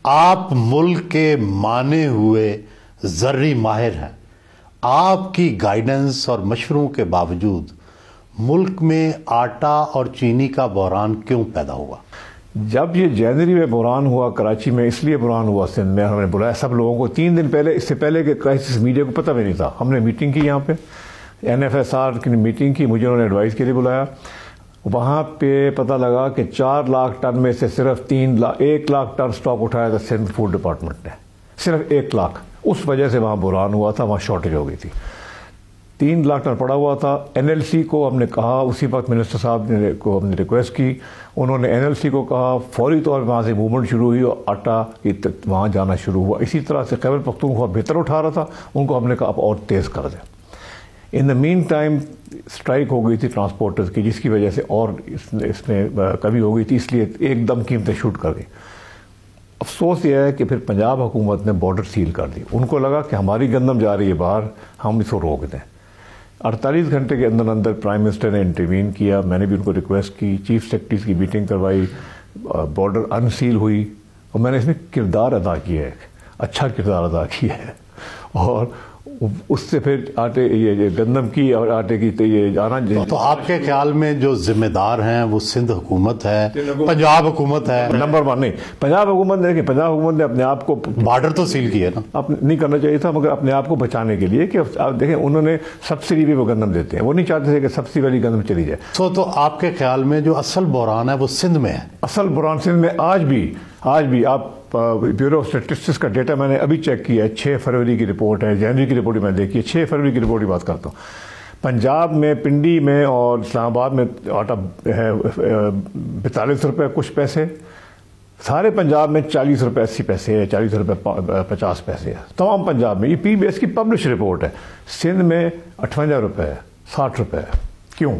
آپ ملک کے مانے ہوئے زرعی ماہر ہیں، آپ کی گائیڈنس اور مشوروں کے باوجود ملک میں آٹا اور چینی کا بحران کیوں پیدا ہوا؟ جب یہ جنوری میں بحران ہوا کراچی میں، اس لیے بحران ہوا سندھ میں، ہم نے بلایا سب لوگوں کو 3 دن پہلے، اس سے پہلے کہ کرائسس میڈیا کو پتہ بھی نہیں تھا. ہم نے میٹنگ کی یہاں پہ NFSR کی میٹنگ کی، مجھے انہوں نے ایڈوائز کے لیے بلایا. وہاں پہ پتہ لگا کہ 4 لاکھ ٹن میں سے صرف 1 لاکھ ٹن سٹاک اٹھایا تھا سندھ فوڈ ڈپارٹمنٹ نے، صرف 1 لاکھ. اس وجہ سے وہاں بحران ہوا تھا، وہاں شارٹیج ہو گئی تھی. 3 لاکھ ٹن پڑا ہوا تھا. NLC کو ہم نے کہا، اسی وقت منسٹر صاحب کو ہم نے ریکویسٹ کی، انہوں نے NLC کو کہا، فوری طور پہ وہاں سے موومنٹ شروع ہوئی اور آٹا وہاں جانا شروع ہوا. اسی طرح سے خیبر پختونخوا بہتر اٹھا رہا تھا، ان کو ہم نے کہا اب اور تیز کر دیں. ان دا مین ٹائم اسٹرائک ہو گئی تھی ٹرانسپورٹرز کی، جس کی وجہ سے اور اس میں کمی ہو گئی تھی، اس لیے ایک دم قیمتیں شوٹ کر گئی. افسوس یہ ہے کہ پھر پنجاب حکومت نے بارڈر سیل کر دی. ان کو لگا کہ ہماری گندم جا رہی ہے باہر، ہم اس کو روک دیں. 48 گھنٹے کے اندر اندر پرائم منسٹر نے انٹروین کیا. میں نے بھی ان کو ریکویسٹ کی، چیف سیکرٹریز کی میٹنگ کروائی، بارڈر انسیل ہوئی، اور میں نے اس میں کردار ادا کیا ہے، اچھا کردار ادا کیا ہے. اور اس سے پھر آٹے، یہ گندم کی اور آٹے کی یہ آنا. تو آپ کے خیال میں جو ذمہ دار ہیں وہ سندھ حکومت ہے، پنجاب حکومت ہے؟ نمبر 1 نہیں، پنجاب حکومت نے، پنجاب حکومت نے اپنے آپ کو بارڈر تو سیل کیا نا، نہیں کرنا چاہیے تھا، مگر اپنے آپ کو بچانے کے لیے کہ آپ دیکھیں انہوں نے سبسڈی پہ وہ گندم دیتے ہیں، وہ نہیں چاہتے تھے کہ سبسڈی والی گندم چلی جائے. تو آپ کے خیال میں جو اصل بحران ہے وہ سندھ میں ہے؟ اصل بحران سندھ میں آج بھی آپ بیورو آف اسٹیٹسٹکس کا ڈیٹا میں نے ابھی چیک کیا ہے، 6 فروری کی رپورٹ ہے، جنوری کی رپورٹ میں دیکھی ہے، 6 فروری کی رپورٹ کی بات کرتا ہوں. پنجاب میں، پنڈی میں اور اسلام آباد میں آٹا ہے 42 روپے کچھ پیسے، سارے پنجاب میں 40 روپے 80 پیسے ہے، 40 روپے 50 پیسے ہے تمام پنجاب میں. یہ PBS کی پبلش رپورٹ ہے. سندھ میں 58 روپے ہے، 60 روپے ہے. کیوں؟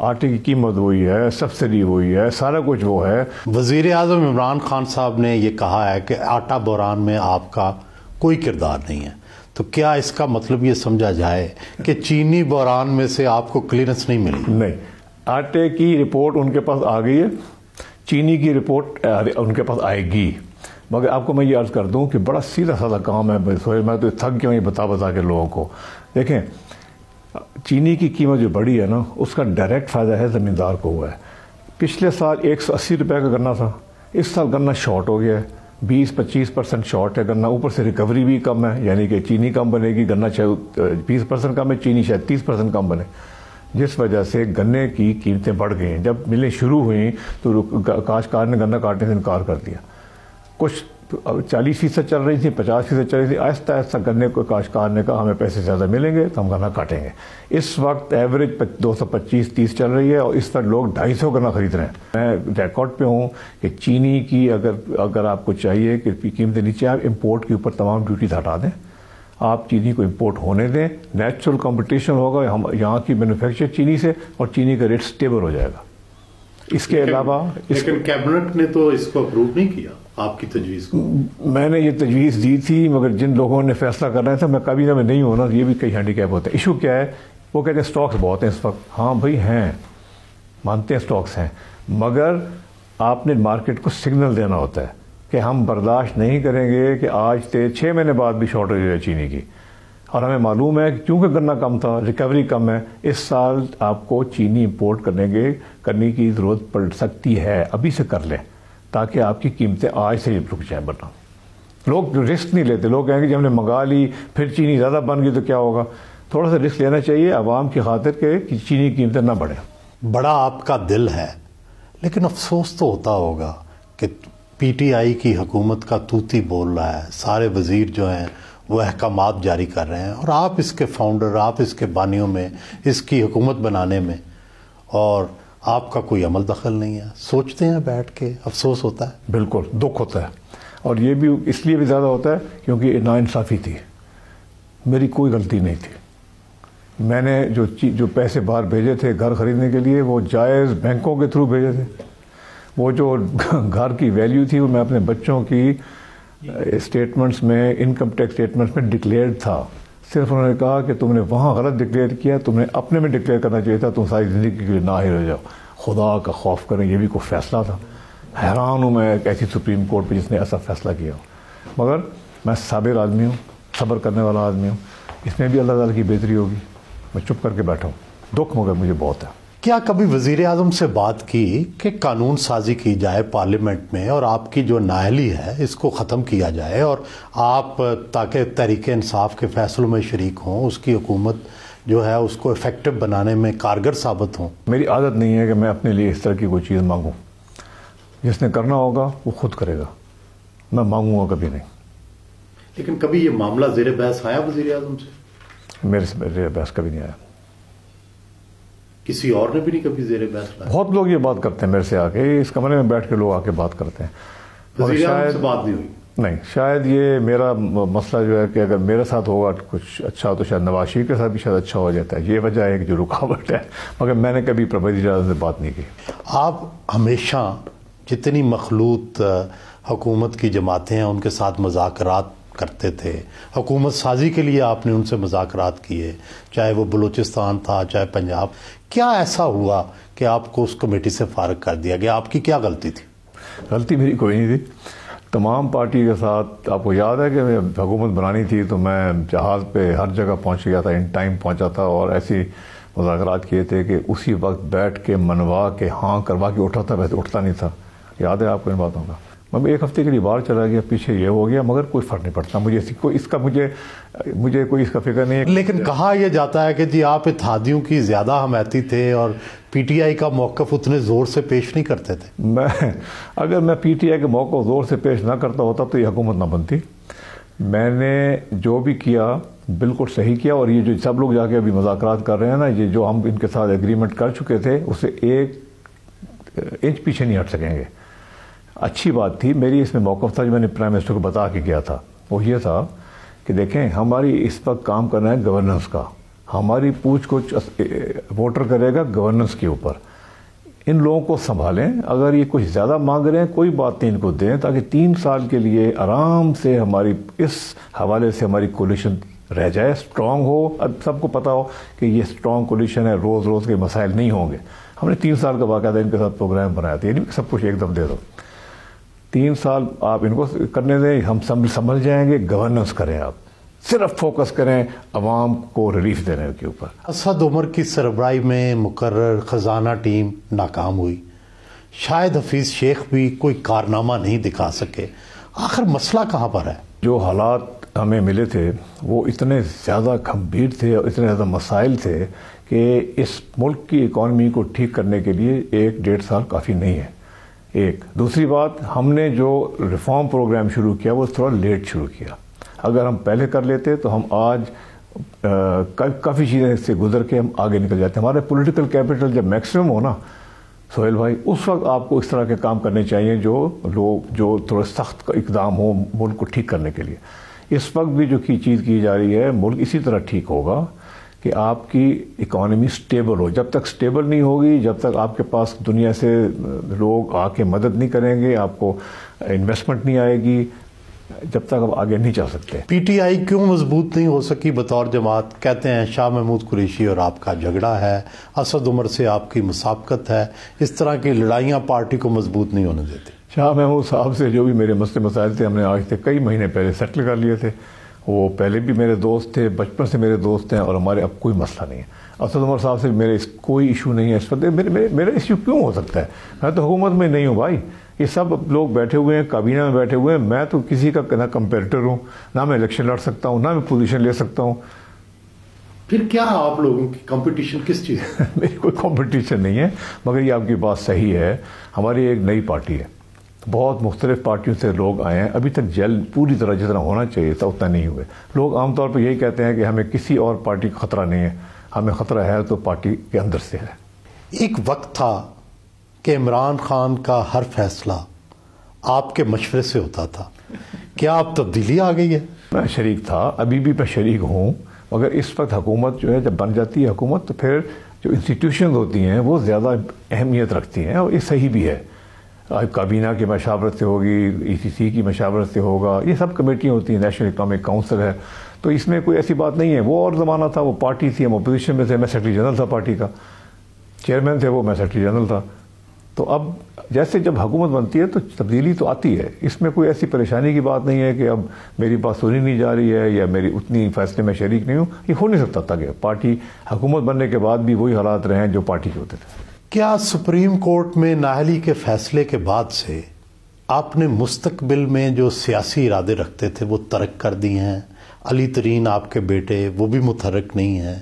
آٹے کی قیمت وہی ہے، سبسڈی وہی ہے، سارا کچھ وہ ہے. وزیر اعظم عمران خان صاحب نے یہ کہا ہے کہ آٹا بحران میں آپ کا کوئی کردار نہیں ہے، تو کیا اس کا مطلب یہ سمجھا جائے کہ چینی بحران میں سے آپ کو کلیئرنس نہیں ملی؟ نہیں، آٹے کی رپورٹ ان کے پاس آ گئی ہے، چینی کی رپورٹ ان کے پاس آئے گی. مگر آپ کو میں یہ عرض کر دوں کہ بڑا سیدھا سادہ کام ہے. میں تو تھک گیا ہوں یہ بتا کے لوگوں کو. دیکھیں، چینی کی قیمت جو بڑی ہے نا، اس کا ڈائریکٹ فائدہ ہے زمیندار کو ہوا ہے. پچھلے سال 180 روپے کا گنا تھا، اس سال گنا شارٹ ہو گیا ہے، 20-25% شارٹ ہے گنا. اوپر سے ریکوری بھی کم ہے، یعنی کہ چینی کم بنے گی، گنا شاید 20% کم ہے، چینی شاید 30% کم بنے، جس وجہ سے گنے کی قیمتیں بڑھ گئی ہیں. جب ملیں شروع ہوئیں تو کاشتکار نے گنا کاٹنے سے انکار کر دیا. کچھ 40% چل رہی تھی، 50% چل رہی تھی. آہستہ آہستہ گنے کو کاشتکار نے کہا ہمیں پیسے زیادہ ملیں گے تو ہم گنا کاٹیں گے. اس وقت ایوریج 225-30 چل رہی ہے، اور اس پر لوگ 250 گنا خرید رہے ہیں. میں ریکارڈ پہ ہوں کہ چینی کی اگر آپ کو چاہیے کہ قیمتیں نیچے، آپ امپورٹ کے اوپر تمام ڈیوٹیز ہٹا دیں، آپ چینی کو امپورٹ ہونے دیں، نیچرل کمپٹیشن ہوگا ہم یہاں کی مینوفیکچر چینی سے، اور چینی کا ریٹ سٹیبل ہو جائے گا. اس کے علاوہ لیکن کیبنٹ نے تو اس کو اپروو نہیں کیا آپ کی تجویز کو. میں نے یہ تجویز دی تھی، مگر جن لوگوں نے فیصلہ کرنا تھا، میں کابینہ میں نہیں ہونا، یہ بھی کئی ہینڈی کیپ ہوتے ہیں. ایشو کیا ہے؟ وہ کہتے ہیں سٹاکس بہت ہیں اس وقت. ہاں بھائی ہیں، مانتے ہیں سٹاکس ہیں، مگر آپ نے مارکیٹ کو سگنل دینا ہوتا ہے کہ ہم برداشت نہیں کریں گے کہ آج سے 6 مہینے بعد بھی شارٹیج ہے چینی کی. اور ہمیں معلوم ہے کہ کیونکہ گنا کم تھا، ریکوری کم ہے، اس سال آپ کو چینی امپورٹ کرنے کی ضرورت پڑ سکتی ہے. ابھی سے کر لیں تاکہ آپ کی قیمتیں آج سے رک جائیں. ورنہ لوگ رسک نہیں لیتے. لوگ کہیں گے جب ہم نے منگا لی پھر چینی زیادہ بن گئی تو کیا ہوگا. تھوڑا سا رسک لینا چاہیے عوام کی خاطر کہ چینی کی قیمتیں نہ بڑھیں. بڑا آپ کا دل ہے، لیکن افسوس تو ہوتا ہوگا کہ PTI کی حکومت کا توتی بول رہا ہے، سارے وزیر جو ہیں وہ احکامات جاری کر رہے ہیں، اور آپ اس کے فاؤنڈر، آپ اس کے بانیوں میں، اس کی حکومت بنانے میں، اور آپ کا کوئی عمل دخل نہیں ہے. سوچتے ہیں بیٹھ کے، افسوس ہوتا ہے؟ بالکل دکھ ہوتا ہے، اور یہ بھی اس لیے بھی زیادہ ہوتا ہے کیونکہ ناانصافی تھی. میری کوئی غلطی نہیں تھی. میں نے جو پیسے باہر بھیجے تھے گھر خریدنے کے لیے، وہ جائز بینکوں کے تھرو بھیجے تھے. وہ جو گھر کی ویلیو تھی وہ میں اپنے بچوں کی اسٹیٹمنٹس میں، انکم ٹیکس اسٹیٹمنٹس میں ڈکلیئرڈ تھا. صرف انہوں نے کہا کہ تم نے وہاں غلط ڈکلیئر کیا، تم نے اپنے میں ڈکلیئر کرنا چاہیے تھا، تم ساری زندگی کے لیے نااہل ہو جاؤ. خدا کا خوف کریں، یہ بھی کوئی فیصلہ تھا. حیران ہوں میں ایک ایسی سپریم کورٹ پہ جس نے ایسا فیصلہ کیا ہو، مگر میں صابر آدمی ہوں، صبر کرنے والا آدمی ہوں، اس میں بھی اللہ تعالیٰ کی بہتری ہوگی، میں چپ کر کے بیٹھا ہوں، دکھ مگر مجھے بہت ہے۔ کیا کبھی وزیر اعظم سے بات کی کہ قانون سازی کی جائے پارلیمنٹ میں اور آپ کی جو نااہلی ہے اس کو ختم کیا جائے اور آپ تاکہ تحریک انصاف کے فیصلوں میں شریک ہوں، اس کی حکومت جو ہے اس کو افیکٹو بنانے میں کارگر ثابت ہوں؟ میری عادت نہیں ہے کہ میں اپنے لیے اس طرح کی کوئی چیز مانگوں، جس نے کرنا ہوگا وہ خود کرے گا، میں مانگوں گا کبھی نہیں۔ لیکن کبھی یہ معاملہ زیر بحث آیا وزیر اعظم سے؟ میرے سے زیر بحث کبھی نہیں آیا، کسی اور نے بھی نہیں کبھی زیر بحث لایا؟ بہت لوگ یہ بات کرتے ہیں میرے سے آ کے، اس کمرے میں بیٹھ کے لوگ آ کے بات کرتے ہیں، وزیر اعظم سے بات نہیں ہوئی؟ نہیں، شاید یہ میرا مسئلہ جو ہے کہ اگر میرے ساتھ ہوگا کچھ اچھا تو شاید نواز شریف کے ساتھ بھی شاید اچھا ہو جاتا ہے، یہ وجہ ہے کہ جو رکاوٹ ہے، مگر میں نے کبھی وزیر اعظم سے بات نہیں کی۔ آپ ہمیشہ جتنی مخلوط حکومت کی جماعتیں ہیں ان کے ساتھ مذاکرات کرتے تھے، حکومت سازی کے لیے آپ نے ان سے مذاکرات کیے، چاہے وہ بلوچستان تھا چاہے پنجاب، کیا ایسا ہوا کہ آپ کو اس کمیٹی سے فارغ کر دیا گیا؟ آپ کی کیا غلطی تھی؟ غلطی میری کوئی نہیں تھی، تمام پارٹی کے ساتھ، آپ کو یاد ہے کہ حکومت بنانی تھی تو میں جہاز پہ ہر جگہ پہنچ گیا تھا، ان ٹائم پہنچا تھا، اور ایسی مذاکرات کیے تھے کہ اسی وقت بیٹھ کے منوا کے ہاں کروا کے اٹھا تھا، ویسے اٹھتا نہیں تھا، یاد ہے آپ کو ان باتوں کا؟ میں ایک ہفتے کے لیے باہر چلا گیا، پیچھے یہ ہو گیا، مگر کوئی فرق نہیں پڑتا مجھے مجھے کوئی اس کا فکر نہیں ہے۔ لیکن کہا یہ جاتا ہے کہ جی آپ اتحادیوں کی زیادہ حمایتی تھے اور پی ٹی آئی کا موقف اتنے زور سے پیش نہیں کرتے تھے۔ اگر میں پی ٹی آئی کے موقف زور سے پیش نہ کرتا ہوتا تو یہ حکومت نہ بنتی۔ میں نے جو بھی کیا بالکل صحیح کیا، اور یہ جو سب لوگ جا کے ابھی مذاکرات کر رہے ہیں نا، یہ جو ہم ان کے ساتھ ایگریمنٹ کر چکے تھے اس سے 1 انچ پیچھے نہیں ہٹ سکیں گے۔ اچھی بات تھی، میری اس میں موقف تھا جو میں نے پرائم منسٹر کو بتا کے گیا تھا، وہ یہ تھا کہ دیکھیں ہماری اس وقت کام کرنا ہے گورننس کا، ہماری پوچھ کچھ ووٹر کرے گا گورننس کے اوپر، ان لوگوں کو سنبھالیں، اگر یہ کچھ زیادہ مانگ رہے ہیں کوئی بات نہیں، ان کو دیں تاکہ 3 سال کے لیے آرام سے ہماری اس حوالے سے ہماری کولیشن رہ جائے، اسٹرانگ ہو۔ اب سب کو پتا ہو کہ یہ اسٹرانگ کولیشن ہے، روز روز کے مسائل نہیں ہوں گے۔ ہم نے 3 سال کا باقاعدہ ان کے ساتھ پروگرام بنایا تھا، یہ نہیں کہ سب کچھ ایک دم دے دو، 3 سال آپ ان کو کرنے دیں، ہم سمجھ جائیں گے، گورننس کریں، آپ صرف فوکس کریں عوام کو ریلیف دینے کے اوپر۔ اسد عمر کی سربراہی میں مقرر خزانہ ٹیم ناکام ہوئی، شاید حفیظ شیخ بھی کوئی کارنامہ نہیں دکھا سکے، آخر مسئلہ کہاں پر ہے؟ جو حالات ہمیں ملے تھے وہ اتنے زیادہ گھمبیر تھے اور اتنے زیادہ مسائل تھے کہ اس ملک کی اکانومی کو ٹھیک کرنے کے لیے 1-1.5 سال کافی نہیں ہے۔ ایک دوسری بات، ہم نے جو ریفارم پروگرام شروع کیا وہ تھوڑا لیٹ شروع کیا، اگر ہم پہلے کر لیتے تو ہم آج کافی چیزیں سے گزر کے ہم آگے نکل جاتے ہیں۔ ہمارے پولیٹیکل کیپٹل جب میکسیمم ہو نا سہیل بھائی، اس وقت آپ کو اس طرح کے کام کرنے چاہیے جو تھوڑے سخت اقدام ہو ملک کو ٹھیک کرنے کے لیے۔ اس وقت بھی جو چیز کی جا رہی ہے، ملک اسی طرح ٹھیک ہوگا کہ آپ کی اکانومی سٹیبل ہو۔ جب تک سٹیبل نہیں ہوگی، جب تک آپ کے پاس دنیا سے لوگ آ کے مدد نہیں کریں گے، آپ کو انویسٹمنٹ نہیں آئے گی، جب تک آپ آگے نہیں چل سکتے۔ پی ٹی آئی کیوں مضبوط نہیں ہو سکی بطور جماعت؟ کہتے ہیں شاہ محمود قریشی اور آپ کا جھگڑا ہے، اسد عمر سے آپ کی مسابقت ہے، اس طرح کی لڑائیاں پارٹی کو مضبوط نہیں ہونے دیتی۔ شاہ محمود صاحب سے جو بھی میرے مسائل تھے ہم نے آج سے کئی مہینے پہلے سیٹل کر لیے تھے، وہ پہلے بھی میرے دوست تھے، بچپن سے میرے دوست ہیں، اور ہمارے اب کوئی مسئلہ نہیں ہے۔ اسد عمر صاحب سے میرے کوئی ایشو نہیں ہے اس وقت۔ میرا ایشو کیوں ہو سکتا ہے؟ میں تو حکومت میں نہیں ہوں بھائی، یہ سب لوگ بیٹھے ہوئے ہیں، کابینہ میں بیٹھے ہوئے ہیں، میں تو کسی کا نہ کمپیٹر ہوں، نہ میں الیکشن لڑ سکتا ہوں، نہ میں پوزیشن لے سکتا ہوں۔ پھر کیا آپ لوگوں کی کمپٹیشن کس چیز ہے؟ میری کوئی کمپٹیشن نہیں ہے، مگر یہ آپ کی بات صحیح ہے، ہماری ایک نئی پارٹی ہے، بہت مختلف پارٹیوں سے لوگ آئے ہیں، ابھی تک جل پوری طرح جتنا ہونا چاہیے تھا اتنا نہیں ہوئے۔ لوگ عام طور پہ یہی کہتے ہیں کہ ہمیں کسی اور پارٹی کا خطرہ نہیں ہے، ہمیں خطرہ ہے تو پارٹی کے اندر سے ہے۔ ایک وقت تھا کہ عمران خان کا ہر فیصلہ آپ کے مشورے سے ہوتا تھا، کیا اب تبدیلی آ گئی ہے؟ میں شریک تھا، ابھی بھی میں شریک ہوں، مگر اس وقت حکومت جو ہے جب بن جاتی ہے حکومت تو پھر جو انسٹیٹیوشنز ہوتی ہیں وہ زیادہ اہمیت رکھتی ہیں، اور یہ صحیح بھی ہے۔ کابینہ کی مشاورت سے ہوگی، ای سی سی کی مشاورت سے ہوگا، یہ سب کمیٹیاں ہوتی ہیں، نیشنل اکنامک کونسل ہے، تو اس میں کوئی ایسی بات نہیں ہے۔ وہ اور زمانہ تھا، وہ پارٹی تھی، ہم اپوزیشن میں تھے، میں سیکرٹری جنرل تھا پارٹی کا، چیئرمین تھے وہ، میں سیکرٹری جنرل تھا، تو اب جیسے جب حکومت بنتی ہے تو تبدیلی تو آتی ہے، اس میں کوئی ایسی پریشانی کی بات نہیں ہے کہ اب میری بات سنی نہیں جا رہی ہے یا میری اتنی فیصلے میں شریک نہیں ہوں. یہ ہو نہیں سکتا تھا کہ پارٹی حکومت بننے کے بعد بھی وہی حالات رہیں جو پارٹی کے ہوتے تھے. کیا سپریم کورٹ میں نااہلی کے فیصلے کے بعد سے آپ نے مستقبل میں جو سیاسی ارادے رکھتے تھے وہ ترک کر دی ہیں؟ علی ترین آپ کے بیٹے وہ بھی متحرک نہیں ہیں،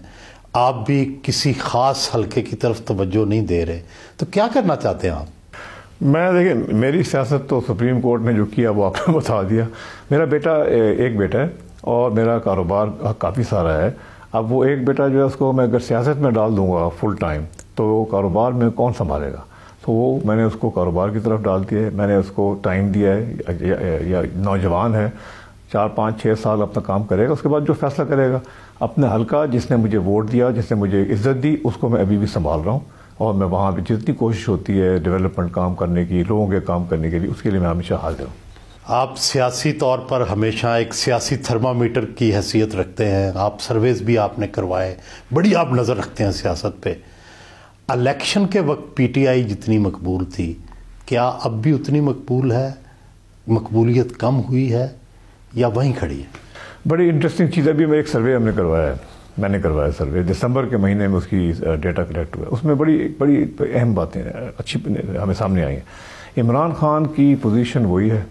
آپ بھی کسی خاص حلقے کی طرف توجہ نہیں دے رہے، تو کیا کرنا چاہتے ہیں آپ؟ میں دیکھیں میری سیاست تو سپریم کورٹ نے جو کیا وہ آپ نے بتا دیا. میرا بیٹا ایک بیٹا ہے اور میرا کاروبار کافی سارا ہے. اب وہ ایک بیٹا جو ہے اس کو میں اگر سیاست میں ڈال دوں گا فل ٹائم تو کاروبار میں کون سنبھالے گا؟ تو وہ میں نے اس کو کاروبار کی طرف ڈال دیا ہے. میں نے اس کو ٹائم دیا ہے، یا نوجوان ہے 4 5 6 سال اپنا کام کرے گا، اس کے بعد جو فیصلہ کرے گا. اپنا حلقہ جس نے مجھے ووٹ دیا، جس نے مجھے عزت دی، اس کو میں ابھی بھی سنبھال رہا ہوں اور میں وہاں پہ جتنی کوشش ہوتی ہے ڈیولپمنٹ کام کرنے کی، لوگوں کے کام کرنے کے لیے، اس کے لیے میں ہمیشہ حاضر ہوں. آپ سیاسی طور پر ہمیشہ ایک سیاسی تھرمامیٹر کی حیثیت رکھتے ہیں، آپ سرویز بھی آپ نے کروائے، بڑی آپ نظر رکھتے ہیں سیاست پہ. الیکشن کے وقت پی ٹی آئی جتنی مقبول تھی، کیا اب بھی اتنی مقبول ہے؟ مقبولیت کم ہوئی ہے یا وہیں کھڑی ہے؟ بڑی انٹرسٹنگ چیز ابھی میں ایک سروے ہم نے کروایا ہے، میں نے کروایا سروے دسمبر کے مہینے میں، اس کی ڈیٹا کلیکٹ ہوا ہے. اس میں بڑی اہم باتیں اچھی ہمیں سامنے آئی ہیں. عمران خان کی پوزیشن وہی ہے،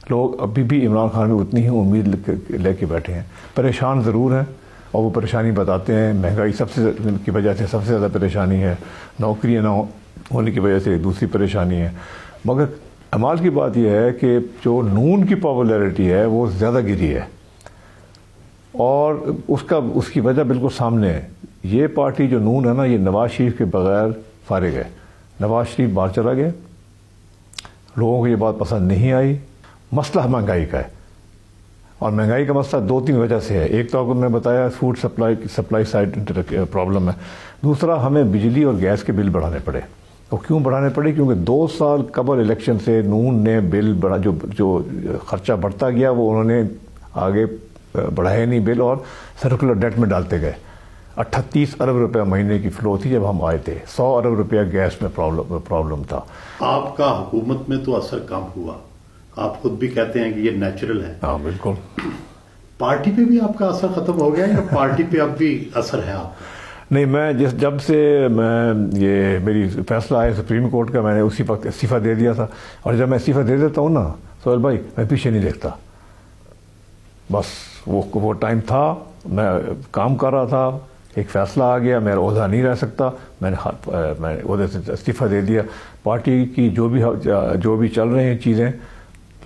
لوگ ابھی بھی عمران خان میں اتنی ہی امید لے کے بیٹھے ہیں. پریشان ضرور ہیں اور وہ پریشانی بتاتے ہیں. مہنگائی کی وجہ سے سب سے زیادہ پریشانی ہے، نوکریاں نہ ہونے کی وجہ سے دوسری پریشانی ہے. مگر کمال کی بات یہ ہے کہ جو نون کی پاپولیرٹی ہے وہ زیادہ گری ہے اور اس کی وجہ بالکل سامنے ہے. یہ پارٹی جو نون ہے نا، یہ نواز شریف کے بغیر فارغ ہے. نواز شریف باہر چلا گیا، لوگوں کو یہ بات پسند نہیں آئی. مسئلہ مہنگائی کا ہے اور مہنگائی کا مسئلہ 2 3 وجہ سے ہے. ایک تو آپ کو میں بتایا فوڈ سپلائی سائڈ پرابلم ہے. دوسرا ہمیں بجلی اور گیس کے بل بڑھانے پڑے. اور کیوں بڑھانے پڑے؟ کیونکہ 2 سال قبل الیکشن سے نون نے بل بڑھا، جو خرچہ بڑھتا گیا وہ انہوں نے آگے بڑھائے نہیں بل، اور سرکولر ڈیٹ میں ڈالتے گئے. 38 ارب روپیہ مہینے کی فلو تھی جب ہم آئے تھے. 100 ارب روپیہ گیس میں پرابلم تھا. آپ کا حکومت میں تو اثر کم ہوا، آپ خود بھی کہتے ہیں کہ یہ نیچرل ہے. ہاں بالکل. پارٹی پہ بھی آپ کا اثر ختم ہو گیا یا پارٹی پہ اب بھی اثر ہے آپ کا؟ نہیں، میں جب سے یہ میری فیصلہ آیا سپریم کورٹ کا، میں نے اسی وقت استعفیٰ دے دیا تھا. اور جب میں استعفیٰ دے دیتا ہوں نا سہیل بھائی، میں پیچھے نہیں دیکھتا. بس وہ ٹائم تھا، میں کام کر رہا تھا، ایک فیصلہ آ گیا، میرا عہدہ نہیں رہ سکتا، میں نے عہدے سے استعفیٰ دے دیا. پارٹی کی جو بھی چل رہے ہیں چیزیں،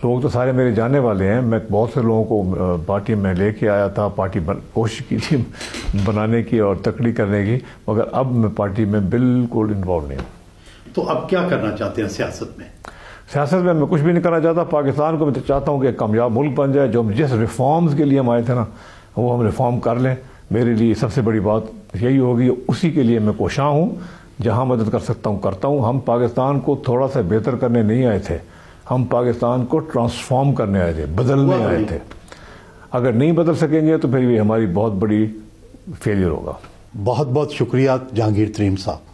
لوگ تو سارے میرے جانے والے ہیں. میں بہت سے لوگوں کو پارٹی میں لے کے آیا تھا، پارٹی کوشش کی تھی بنانے کی اور تکڑی کرنے کی، مگر اب میں پارٹی میں بالکل انوالو نہیں ہوں. تو اب کیا کرنا چاہتے ہیں سیاست میں؟ سیاست میں کچھ بھی نہیں کرنا چاہتا. پاکستان کو میں چاہتا ہوں کہ ایک کامیاب ملک بن جائے. جو جس ریفارمز کے لیے ہم آئے تھے نا، وہ ہم ریفارم کر لیں. میرے لیے سب سے بڑی بات یہی ہوگی. اسی کے لیے میں کوشاں ہوں، جہاں مدد کر سکتا ہوں کرتا ہوں. ہم پاکستان کو تھوڑا سا بہتر کرنے نہیں آئے تھے، ہم پاکستان کو ٹرانسفارم کرنے آئے تھے، بدلنے آئے تھے. اگر نہیں بدل سکیں گے تو پھر یہ ہماری بہت بڑی فیلئر ہوگا. بہت بہت شکریہ جہانگیر ترین صاحب.